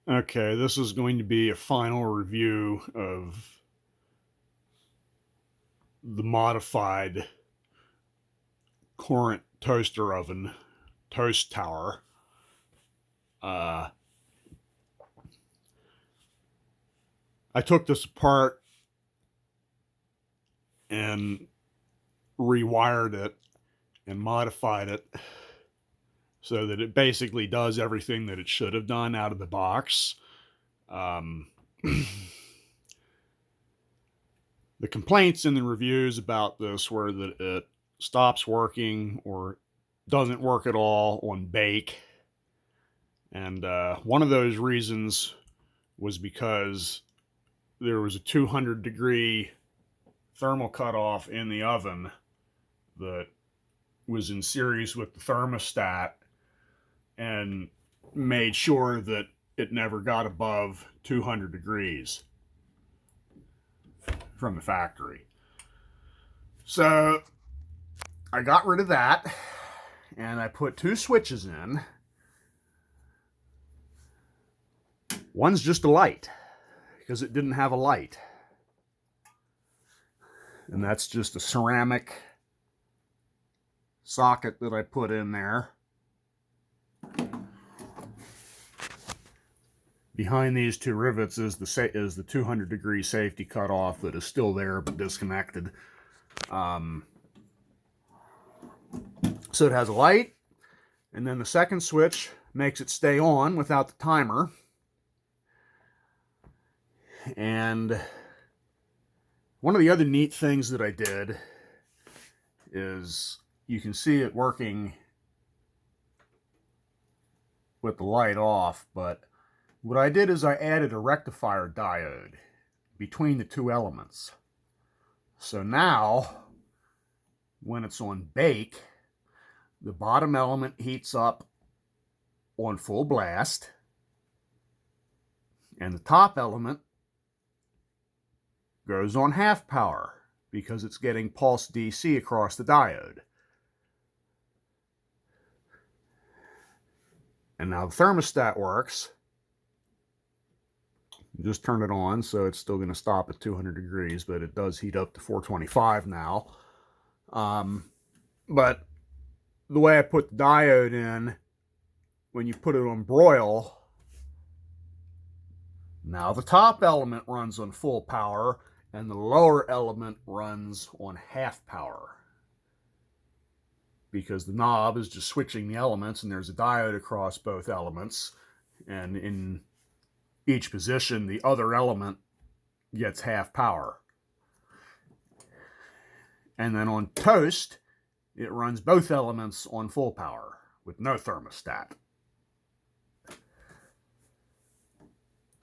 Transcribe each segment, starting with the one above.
Okay, this is going to be a final review of the modified Courant toaster oven toast tower. I took this apart and rewired it and modified it so that it basically does everything that it should have done out of the box. The complaints in the reviews about this were that it stops working or doesn't work at all on bake. And one of those reasons was because there was a 200-degree thermal cutoff in the oven that was in series with the thermostat and made sure that it never got above 200 degrees from the factory. So I got rid of that and I put two switches in. One's just a light because it didn't have a light. And that's just a ceramic socket that I put in there. Behind these two rivets is the 200-degree safety cutoff that is still there but disconnected. So it has a light, and then the second switch makes it stay on without the timer. And one of the other neat things that I did is you can see it working with the light off, but what I did is I added a rectifier diode between the two elements. So now, when it's on bake, the bottom element heats up on full blast, and the top element goes on half power because it's getting pulse DC across the diode. And now the thermostat works. Just turn it on, so it's still going to stop at 200 degrees, but it does heat up to 425 now. But the way I put the diode in, when you put it on broil, now the top element runs on full power and the lower element runs on half power, because the knob is just switching the elements and there's a diode across both elements, and in each position the other element gets half power. And then on toast it runs both elements on full power with no thermostat.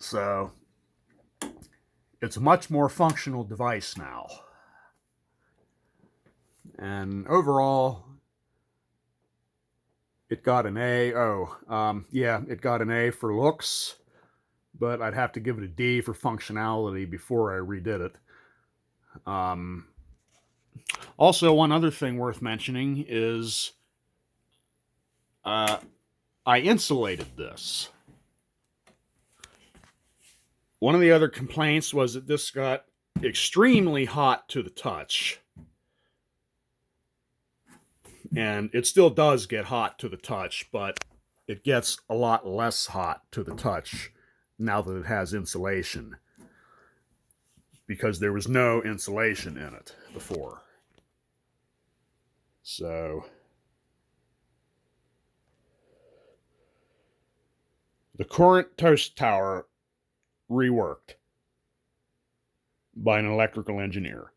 So it's a much more functional device now. And overall, it got an A. It got an A for looks, but I'd have to give it a D for functionality before I redid it. Also, one other thing worth mentioning is I insulated this. One of the other complaints was that this got extremely hot to the touch. And it still does get hot to the touch, but it gets a lot less hot to the touch now that it has insulation, because there was no insulation in it before. So the Courant toast tower reworked by an electrical engineer.